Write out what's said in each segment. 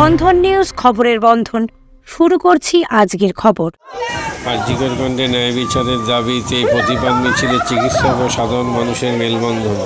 বন্ধন news, খবরের বন্ধন। শুরু করছি আজকের খবর। আজিকরগঞ্জে ন্যায় বিচারের দাবিতে প্রতিবাদ মিছিলে চিকিৎসক ও সাধারণ মানুষের মেলবন্ধন।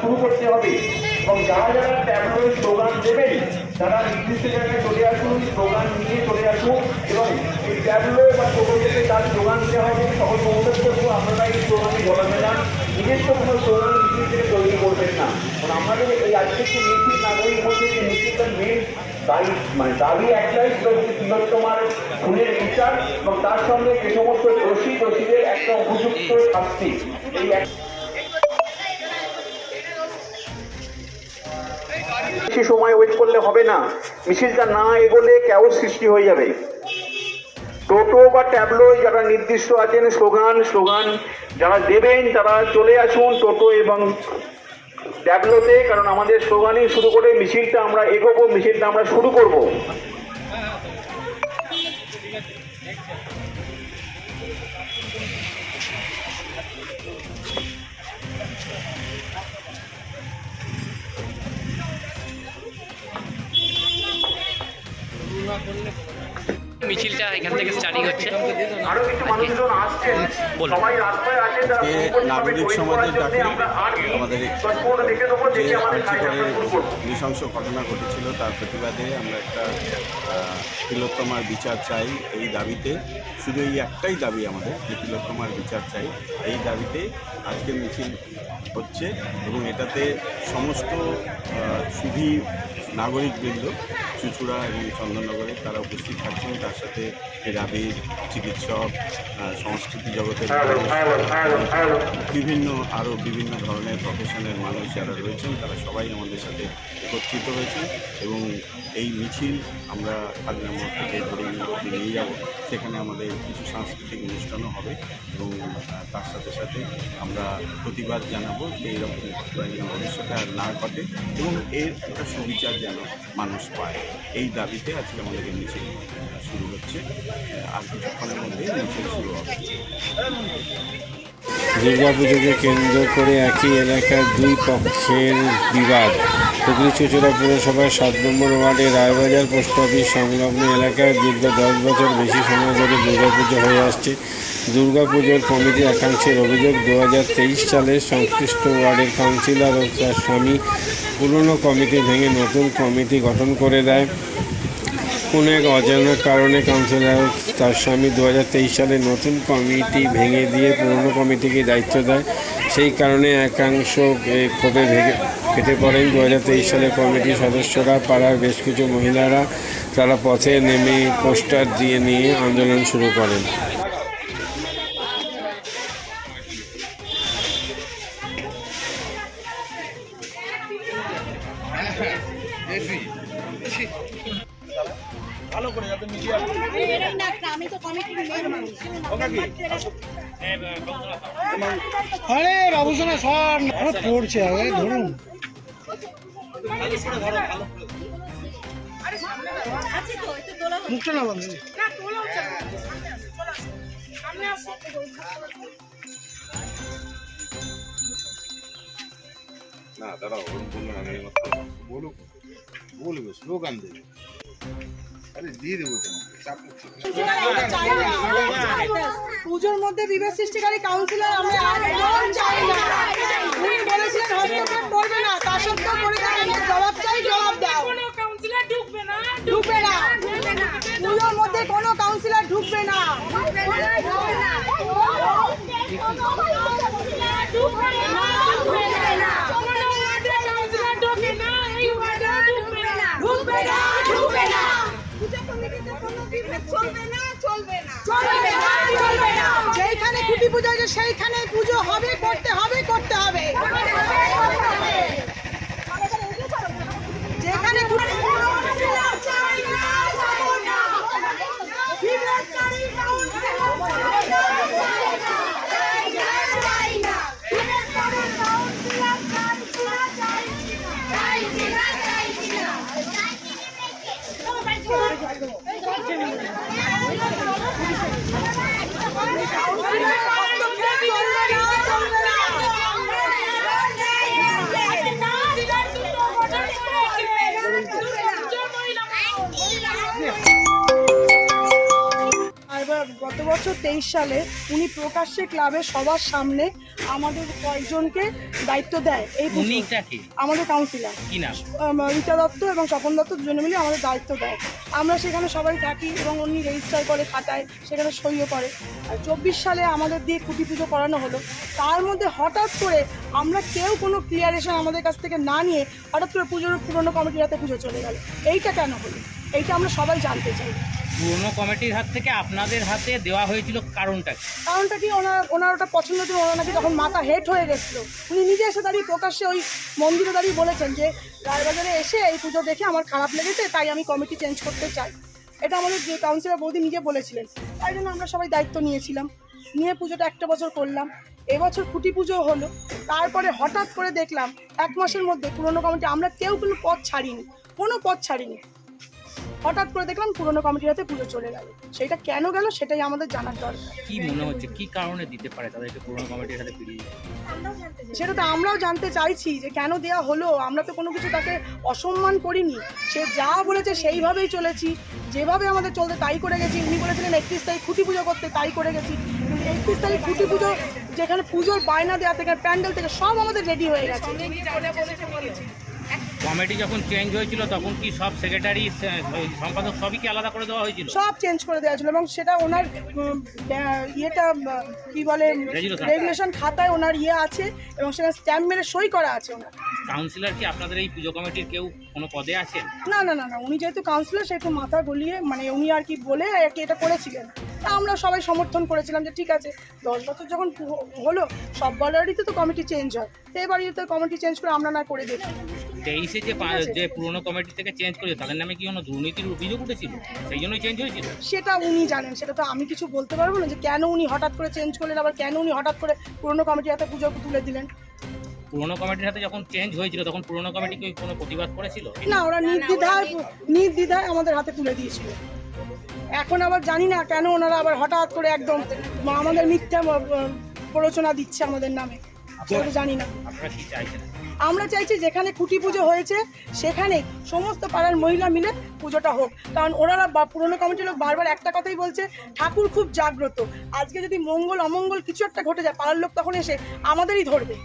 শুরু করতে হবে এবং যারা যারা ট্যাবলোর স্লোগান দেবেন তারা নির্দিষ্ট জায়গায় চলে আসুন, স্লোগান নিয়ে চলে আসুন এবং এই ট্যাবলো বা টোটো থেকে তার স্লোগান দেওয়া হবে। সকল অনুরোধ করবো আপনারা এই স্লোগানে বলাবে না, নিজস্ব কোনো স্লোগান মিছিল থেকে তৈরি করবেন না। কারণ আমাদের এই আজকে যে মিছিল নাগরিক মধ্যে যে মিছিলটার মেন দাবি একটাই, তিলোত্তমার খুনের বিচার এবং তার সঙ্গে যে সমস্ত দোষীদের একটা উপযুক্ত শাস্তি। এই বেশি সময় ওয়েট করলে হবে না, মিছিলটা না এগোলে ক্যাওস সৃষ্টি হয়ে যাবে। টোটো বা ট্যাবলো যারা নির্দিষ্ট আছেন স্লোগান যারা দেবেন তারা চলে আসুন টোটো এবং ট্যাবলোতে, কারণ আমাদের স্লোগানই শুরু করে মিছিলটা আমরা এগোবো, মিছিলটা আমরা শুরু করব। মিছিলটা এখান থেকে স্টার্টিং হচ্ছে। আরো কিছু মানুষজন আসছেন, সবাই রাস্তায় আছেন। নাগরিক সমাজের ডাকে আমাদের নৃশংস ঘটনা ঘটেছিল, তার প্রতিবাদে আমরা একটা তিলোত্তমার বিচার চাই। এই দাবিতে শুধু এই একটাই দাবি আমাদের, যে তিলোত্তমার বিচার চাই। এই দাবিতে আজকে মিছিল হচ্ছে এবং এটাতে সমস্ত সুধী নাগরিকবৃন্দ চুঁচুড়া এবং চন্দননগরে তারা উপস্থিত থাকছেন। তার সাথে ক্রীড়াবিদ, চিকিৎসক, সংস্কৃতি জগতের বিভিন্ন ধরনের প্রফেশনের মানুষ যারা রয়েছেন তারা সবাই আমাদের সাথে একত্রিত হয়েছেন এবং এই মিছিল আমরা খাদিনামোড় থেকে ধরে নিয়ে যাব। সেখানে আমাদের কিছু সাংস্কৃতিক অনুষ্ঠানও হবে এবং তার সাথে সাথে আমরা প্রতিবাদ জানাবো যে এইরকম ঘটনা যেন ভবিষ্যতে আর না ঘটে এবং এর একটা সুবিচার যেন মানুষ পায়। এই দাবিতে আজকে আমাদের মিছিল শুরু হচ্ছে। আর কিছুক্ষণের মধ্যে মিছিল শুরু হবে। দুর্গাপুজোকে কেন্দ্র করে একই এলাকার দুই পক্ষের বিবাদ। হুগলি চুঁচুড়া পুরসভার 7 নম্বর ওয়ার্ডে রায়বাজার পোস্ট অফিস সংলগ্ন এলাকায় দীর্ঘ 10 বছর বেশি সময় ধরে দুর্গাপুজো হয়ে আসছে। দুর্গাপুজোর কমিটির একাংশের অভিযোগ, 2023 সালে সংশ্লিষ্ট ওয়ার্ডের কাউন্সিলর ও তার স্বামী পুরনো কমিটি ভেঙে নতুন কমিটি গঠন করে দেয়। কোনো এক অজানা কারণে কাউন্সিলর তার স্বামী 2023 সালে নতুন কমিটি ভেঙে দিয়ে পুরনো কমিটিকে দায়িত্ব দেয়। সেই কারণে একাংশ ক্ষোভে ফেটে পড়েন। 2023 সালে কমিটির সদস্যরা, পাড়ার বেশ কিছু মহিলারা তারা পথে নেমে পোস্টার দিয়ে নিয়ে আন্দোলন শুরু করেন। ভালো করে যাতে মিডিয়া আমি তো কমিটির মেন মানুষ। আরে বাবুসোনা সর পড়ছে আগে ধরুন। মুখটা না বন্ধ না দাঁড়াও ওরকম বললো না আমি বলুক বলবে স্লোগান দেবে আরে দিয়ে দেবো তোমাকে চাপ নিচ্ছি না। পুজোর মধ্যে বিভেদ সৃষ্টিকারী কাউন্সিলর আমরা একদম চাই না। উনি বলেছিলেন হস্তক্ষেপ করবে না, তা সত্ত্বেও করে জবাব চাই, জবাব দাও। ঢুকবে না, পুজোর মধ্যে কোনো কাউন্সিলর ঢুকবে না। যেখানে খুঁটি পুজো আছে সেইখানে পুজো হবে, করতে হবে, করতে হবে। যেখানে গত বছর 23 সালে উনি প্রকাশ্যে ক্লাবের সবার সামনে আমাদের কয়েকজনকে দায়িত্ব দেয়। এই আমাদের কাউন্সিলর কি নাম? রীতা দত্ত এবং স্বপন দত্ত দুজনে মিলে আমাদের দায়িত্ব দেয়। আমরা সেখানে সবাই থাকি এবং উনি রেজিস্টার করে খাতায়, সেখানে সইও করে। আর 24 সালে আমাদের দিয়ে খুঁটি পুজো করানো হলো। তার মধ্যে হঠাৎ করে আমরা কেউ কোনো ক্লিয়ারেশন আমাদের কাছ থেকে না নিয়ে হঠাৎ করে পুরনো কমিটির হাতে পুজো চলে গেল। এইটা কেন হলো? এইটা আমরা সবাই জানতে চাই। পুরনো কমিটির হাত থেকে আপনাদের হাতে দেওয়া হয়েছিল, কারণটা কি? ওনার ওটা পছন্দ ছিল। ওনার নাকি তখন মাথা হেট হয়ে গেছিলো। উনি নিজে এসে দাঁড়িয়ে প্রকাশ্যে ওই মন্দিরে দাঁড়িয়ে বলেছেন যে রায়বাজারে এসে এই পুজো দেখে আমার খারাপ লেগেছে, তাই আমি কমিটি চেঞ্জ করতে চাই। এটা আমাদের যে কাউন্সিলর বৌদি নিজে বলেছিলেন। তাই জন্য আমরা সবাই দায়িত্ব নিয়েছিলাম, নিয়ে পুজোটা একটা বছর করলাম। এবছর খুঁটি পুজো হলো। তারপরে হঠাৎ করে দেখলাম 1 মাসের মধ্যে পুরনো কমিটি আমরা কেউ কোনো পদ ছাড়িনি। হঠাৎ করে দেখলাম পুরনো কমিটির হাতে পুজো চলে গেল। সেটা কেন গেল সেটাই আমাদের জানার দরকার। কি মনে হচ্ছে, কি কারণে দিতে পারে তাদেরকে পুরনো কমিটির হাতে ফিরিয়ে? সেটা তো আমরাও জানতে চাইছি যে কেন দেওয়া হলো। আমরা তো কোনো কিছু তাকে অসম্মান করিনি। সে যা বলেছে সেইভাবেই চলেছি, যেভাবে আমাদের চলতে তাই করে গেছি। উনি বলেছিলেন 31 তারিখ খুঁটি পুজো করতে, তাই করে গেছি। 31 তারিখ খুঁটি পুজো, যেখানে পুজোর বায়না দেওয়া থেকে প্যান্ডেল থেকে সব আমাদের রেডি হয়ে গেছে। কমিটি যখন চেঞ্জ হয়েছিল তখন কি সব সেক্রেটারি সম্পাদক সবই কি আলাদা করে দেওয়া হয়েছিল? সব চেঞ্জ করে দেওয়া ছিল এবং সেটা ওনার ইয়েটা কি বলে রেগুলেশন খাতায় ওনার ইয়ে আছে এবং সেটা স্ট্যাম্প মেরে সই করা আছে ওনার। কাউন্সিলর কি আপনাদের এই পুজো কমিটির কেউ কোনো পদে আছেন? না, উনি যেহেতু কাউন্সিলর সেহেতু মাথা গলিয়ে মানে উনি আর কি বলে আর কি এটা করেছিলেন। তা আমরা সবাই সমর্থন করেছিলাম যে ঠিক আছে, 10 বছর যখন হলো সব বাড়িতে তো কমিটি চেঞ্জ হয়, তো এবারই তো কমিটি চেঞ্জ করে আমরা না করে দেখি। 23-এ যে পুরনো কমিটি থেকে চেঞ্জ করেছে তাদের নামে কি কোনো দুর্নীতির অভিযোগ উঠেছিল, সেই জন্যই চেঞ্জ হয়েছিল? সেটা উনি জানেন, সেটা তো আমি কিছু বলতে পারবো না যে কেন উনি হঠাৎ করে চেঞ্জ করলেন, আবার কেন উনি হঠাৎ করে পুরনো কমিটির হাতে পুজো তুলে দিলেন। পুরনো কমিটির হাতে যখন চেঞ্জ হয়েছিল তখন পুরনো কমিটি কি কোনো প্রতিবাদ করেছিল? না, ওরা নির্দ্বিধায় আমাদের হাতে তুলে দিয়েছিল। এখন আবার জানি না কেন ওনারা আবার হঠাৎ করে একদম আমাদের মিথ্যা প্ররোচনা দিচ্ছে আমাদের নামে, জানি না। আপনারা কি চাইছেন? আমরা চাইছি যেখানে খুঁটি পুজো হয়েছে সেখানে সমস্ত পাড়ার মহিলা মিলে পুজোটা হোক। কারণ ওনারা পুরনো কমিটির লোক বারবার একটা কথাই বলছে, ঠাকুর খুব জাগ্রত। আজকে যদি মঙ্গল অমঙ্গল কিছু একটা ঘটে যায় পাড়ার লোক তখন এসে আমাদেরই ধরবে।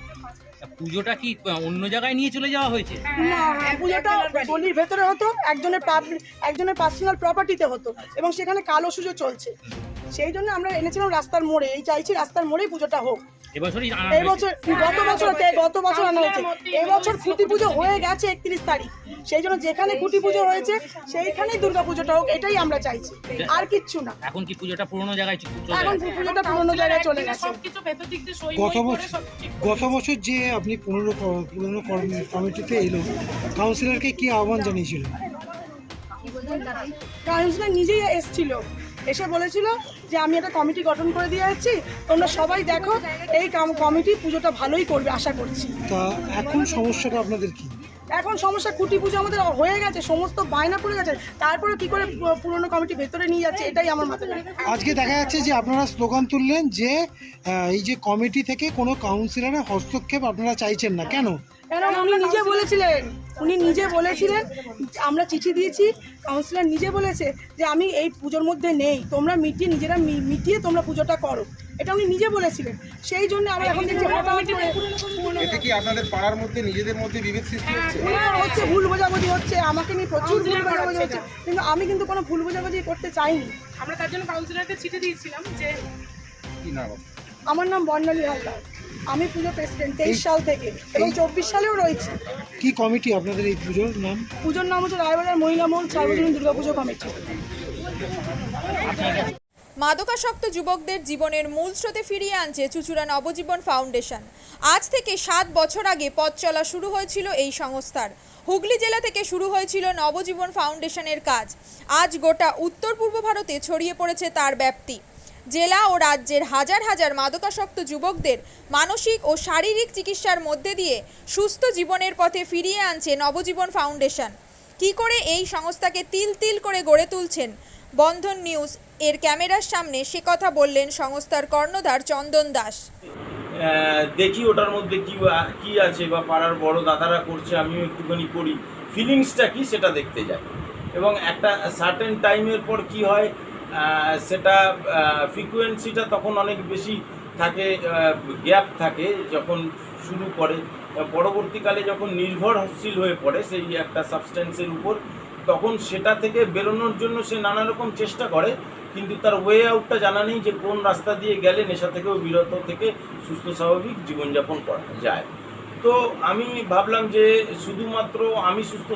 পুজোটা কি অন্য জায়গায় নিয়ে চলে যাওয়া হয়েছে? না, পুজোটা গলির ভেতরে হতো, একজনের পার্সোনাল প্রপার্টিতে হতো এবং সেখানে কালো সুজো চলছে। সেই জন্য আমরা এনেছিলাম রাস্তার মোড়ে। এই চাইছি রাস্তার মোড়েই পুজোটা হোক। গত বছর আনা হয়েছে। এবছর খুঁটি পুজো হয়ে গেছে 31 তারিখ। সেই জন্য যেখানে খুঁটি পুজো হয়েছে সেইখানেই দুর্গা পুজোটা হোক, এটাই আমরা চাইছি, আর কিচ্ছু না। এখন কি পুজোটা পুরনো জায়গায় চলে গেছে। গত বছর যে আপনি পুরনো কমিটিতে এলো, কাউন্সিলরকে কি আহ্বান জানিয়েছিল? কাউন্সিলর নিজেই এসেছিল, এসে বলেছিল যে আমি একটা কমিটি গঠন করে দিয়ে যাচ্ছি, তোমরা সবাই দেখো এই কমিটি পুজোটা ভালোই করবে আশা করছি। তা এখন সমস্যাটা আপনাদের কি? এখন সমস্যা খুঁটি পুজো আমাদের হয়ে গেছে, সমস্ত বায়না পড়ে গেছে, তারপরে কি করে পুরনো কমিটি ভেতরে নিয়ে যাচ্ছে, এটাই আমার মাথায় ধরে। আজকে দেখা যাচ্ছে যে আপনারা স্লোগান তুললেন যে এই যে কমিটি থেকে কোনো কাউন্সিলরের হস্তক্ষেপ আপনারা চাইছেন না, কেন? কেন উনি নিজে বলেছিলেন, আমরা চিঠি দিয়েছি, কাউন্সিলর নিজে বলেছে যে আমি এই পুজোর মধ্যে নেই, তোমরা নিজেরা মিটিয়ে তোমরা পুজোটা করো, এটা উনি নিজে বলেছিলেন। সেই জন্য আমরা এখন দেখছি এতে কি আপনাদের পাড়ার মধ্যে নিজেদের মধ্যে বিভেদ সৃষ্টি হচ্ছে? হচ্ছে, ভুল বোঝাবুঝি হচ্ছে, আমাকে নিয়ে প্রচুর ভুল বোঝাবুঝি হচ্ছে, কিন্তু আমি কিন্তু কোনো ভুল বোঝাবুঝি করতে চাইনি। আমরা তার জন্য কাউন্সিলরকে চিঠি দিয়েছিলাম যে কি নাম? আমার নাম বর্ণালী হালদার, আমি পুজো প্রেসিডেন্ট 23 সাল থেকে, এবং 24 সালেও রয়েছে। কি কমিটি আপনাদের এই পুজোর নাম? পুজোর নাম হচ্ছে রায়বাজার মহিলা মহল সার্বজনীন দুর্গাপুজো কমিটি। মাদকাসক্ত যুবকদের জীবনের মূল স্রোতে ফিরিয়ে আনছে চুঁচুড়া নবজীবন ফাউন্ডেশন। আজ থেকে 7 বছর আগে পথ চলা শুরু হয়েছিল এই সংস্থার। হুগলি জেলা থেকে শুরু হয়েছিল নবজীবন ফাউন্ডেশনের কাজ। আজ গোটা উত্তর পূর্ব ভারতে ছড়িয়ে পড়েছে তার ব্যাপ্তি। জেলা ও রাজ্যের হাজার হাজার মাদকাসক্ত যুবকদের মানসিক ও শারীরিক চিকিৎসার মধ্যে দিয়ে সুস্থ জীবনের পথে ফিরিয়ে আনছে নবজীবন ফাউন্ডেশন। কী করে এই সংস্থাকে তিল তিল করে গড়ে তুলছেন বন্ধন নিউজ এর ক্যামেরার সামনে, সে কথা বললেন সংস্থার কর্ণধার চন্দন দাস। দেখি ওটার মধ্যে কি আছে, বা পাড়ার বড় দাদারা করছে, আমিও একটুখানি করি, ফিলিংসটা কি সেটা দেখতে যাই। এবং একটা সার্টেন টাইমের পর কি হয়, সেটা ফ্রিকোয়েন্সিটা তখন অনেক বেশি থাকে, গ্যাপ থাকে যখন শুরু করে, পরবর্তীকালে যখন নির্ভরশীল হয়ে পড়ে সেই একটা সাবস্টেন্সের উপর, তখন সেটা থেকে বেরোনোর জন্য সে নানা রকম চেষ্টা করে, কিন্তু তার ওয়ে আউটটা জানা নেই যে কোন রাস্তা দিয়ে গেলে নেশা থেকেও বিরত থেকে সুস্থ স্বাভাবিক জীবনযাপন করা যায়। তো আমি ভাবলাম যে শুধুমাত্র আমি সুস্থ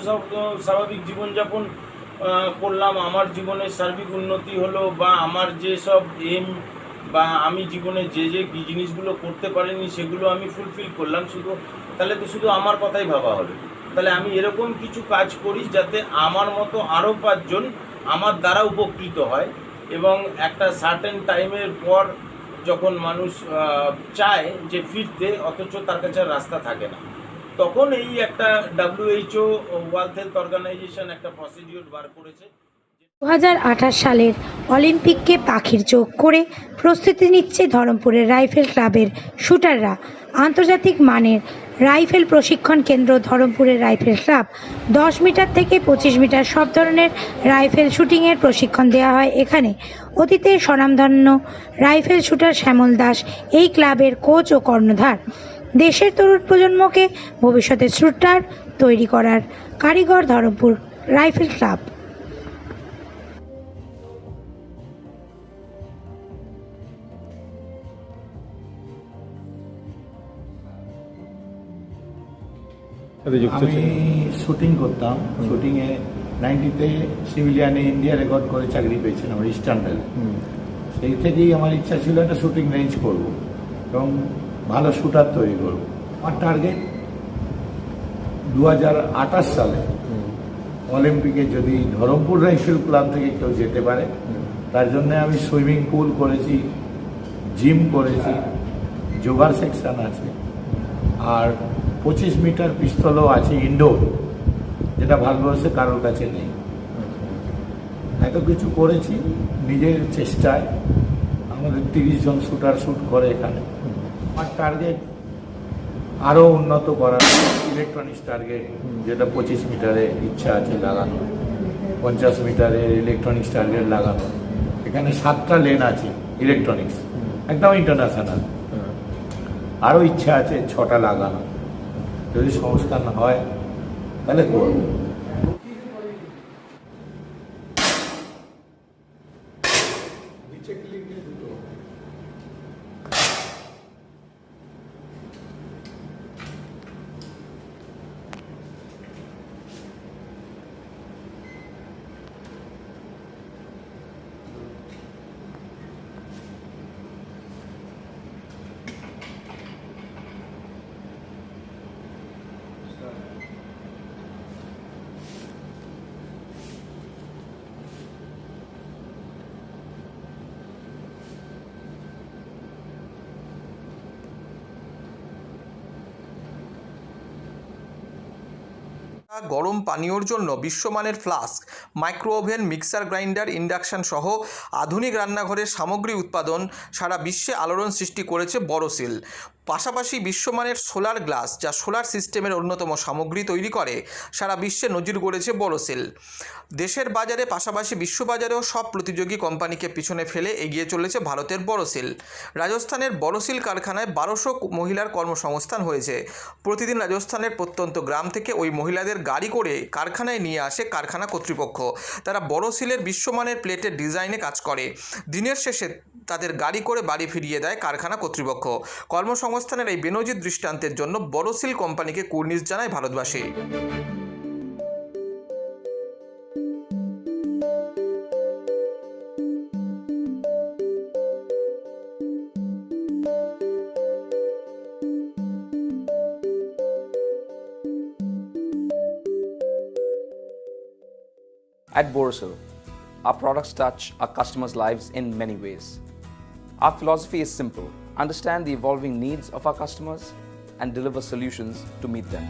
স্বাভাবিক জীবনযাপন করলাম, আমার জীবনের সার্বিক উন্নতি হলো, বা আমার যেসব এম বা আমি জীবনে যে জিনিসগুলো করতে পারিনি সেগুলো আমি ফুলফিল করলাম, তাহলে তো শুধু আমার কথাই ভাবা হলো। তাহলে আমি এরকম কিছু কাজ করি যাতে আমার মতো আরও 5 জন আমার দ্বারা উপকৃত হয়, এবং একটা সার্টেন টাইমের পর যখন মানুষ চায় যে ফিরতে, অথচ তার কাছে রাস্তা থাকে না, তখন এই একটা WHO ওয়ার্ল্ড হেলথ অর্গানাইজেশন একটা প্রসিডিউর বার করেছে। 2028 সালের অলিম্পিককে পাখির চোখ করে প্রস্তুতি নিচ্ছে ধরমপুরের রাইফেল ক্লাবের শুটাররা। আন্তর্জাতিক মানের রাইফেল প্রশিক্ষণ কেন্দ্র ধরমপুরের রাইফেল ক্লাব। 10 মিটার থেকে 25 মিটার সব ধরনের রাইফেল শুটিংয়ের প্রশিক্ষণ দেওয়া হয় এখানে। অতীতের স্বনামধন্য রাইফেল শুটার শ্যামল দাস এই ক্লাবের কোচ ও কর্ণধার। দেশের তরুণ প্রজন্মকে ভবিষ্যতের শুটার তৈরি করার কারিগর ধরমপুর রাইফেল ক্লাব। আমি শুটিং করতাম, শুটিংয়ে 90-তে সিভিলিয়ানে ইন্ডিয়া রেকর্ড করে চাকরি পেয়েছিলাম ইস্টার্ন রেল। সেই থেকেই আমার ইচ্ছা ছিল একটা শুটিং রেঞ্জ করব এবং ভালো শুটার তৈরি করব। আমার টার্গেট 2028 সালে অলিম্পিকে যদি ধরমপুর রাইফেল ক্লাব থেকে কেউ যেতে পারে, তার জন্য আমি সুইমিং পুল করেছি, জিম করেছি, যোগার সেকশন আছে, আর 25 মিটার পিস্তলও আছে ইনডোর, যেটা ভারতবর্ষে কারোর কাছে নেই। এত কিছু করেছি নিজের চেষ্টায়। আমাদের 30 জন শুটার শ্যুট করে এখানে। আমার টার্গেট আরও উন্নত করা, ইলেকট্রনিক্স টার্গেট, যেটা 25 মিটারে ইচ্ছা আছে লাগানো, 50 মিটারের ইলেকট্রনিক্স টার্গেট লাগানো। এখানে 7টা লেন আছে ইলেকট্রনিক্স, একদম ইন্টারন্যাশনাল। আরও ইচ্ছা আছে 6টা লাগানো। যদি সংস্থান হয় তাহলে করব। গরম পানীয়র জন্য বিশ্বমানের flask, micro oven, mixer grinder, induction সহ আধুনিক রান্নাঘরের সামগ্রী উৎপাদন সারা বিশ্বে আলোড়ন সৃষ্টি করেছে বোরোসিল। পাশাপাশি বিশ্বমানের সোলার গ্লাস, যা সোলার সিস্টেমের অন্যতম সামগ্রী তৈরি করে, সারা বিশ্বে নজির গড়েছে বোরোসিল। দেশের বাজারে পাশাপাশি বিশ্ববাজারেও সব প্রতিযোগী কোম্পানিকে পিছনে ফেলে এগিয়ে চলেছে ভারতের বোরোসিল। রাজস্থানের বোরোসিল কারখানায় 1200 মহিলার কর্মসংস্থান হয়েছে। প্রতিদিন রাজস্থানের প্রত্যন্ত গ্রাম থেকে ওই মহিলাদের গাড়ি করে কারখানায় নিয়ে আসে কারখানা কর্তৃপক্ষ। তারা বোরোসিলের বিশ্বমানের প্লেটের ডিজাইনে কাজ করে। দিনের শেষে তাদের গাড়ি করে বাড়ি ফিরিয়ে দেয় কারখানা কর্তৃপক্ষ। কর্মসংস্থানের এই বেনজির দৃষ্টান্তের জন্য বোরোসিল কোম্পানিকে কুর্নিশ জানায় ভারতবাসী। At Borosil, our products touch our customers' lives in many ways. Our philosophy is simple: understand the evolving needs of our customers and deliver solutions to meet them.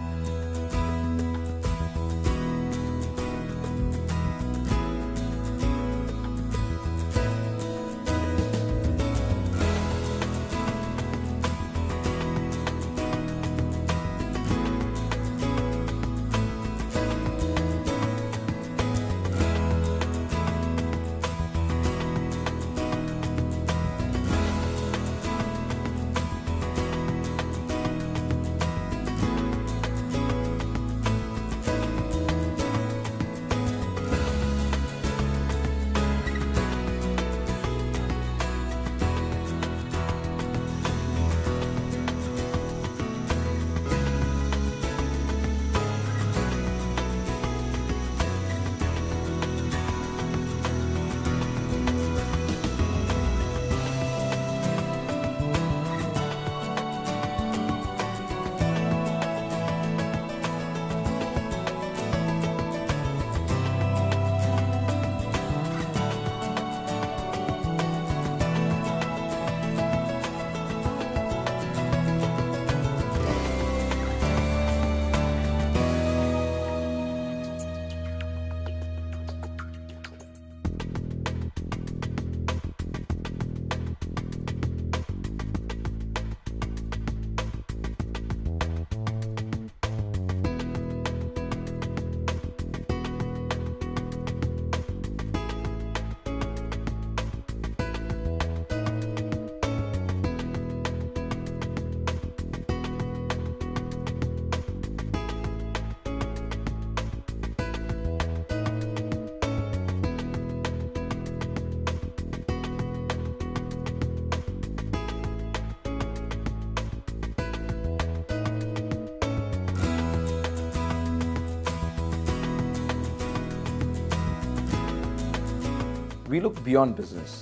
We look beyond business.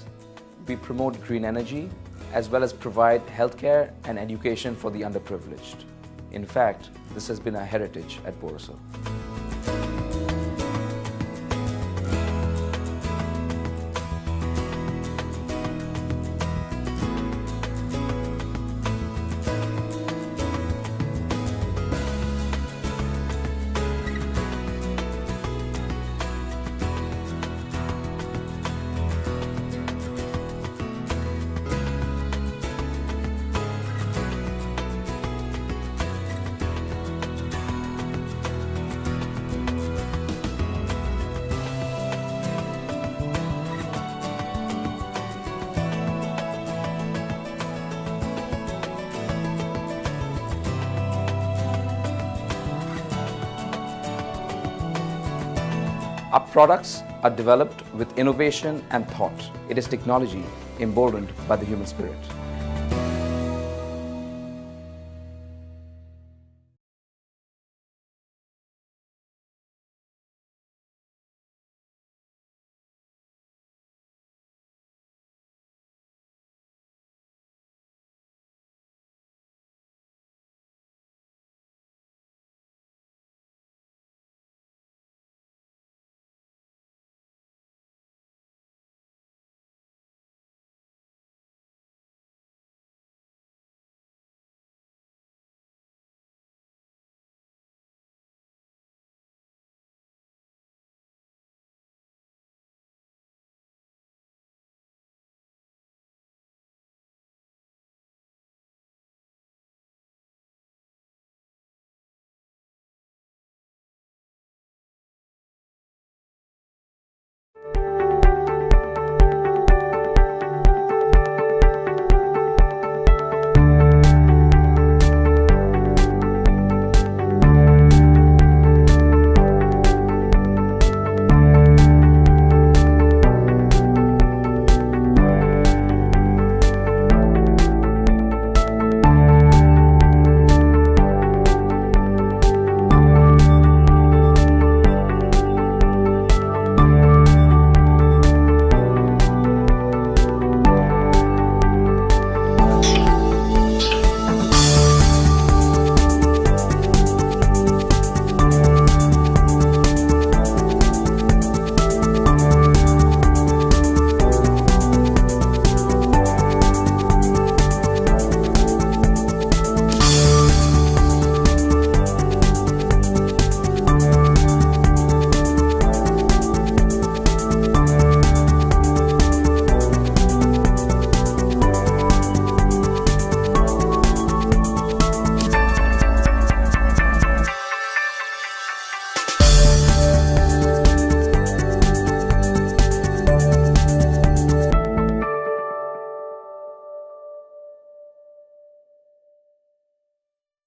We promote green energy as well as provide healthcare and education for the underprivileged. In fact, this has been our heritage at Borosil. Our products are developed with innovation and thought. It is technology emboldened by the human spirit.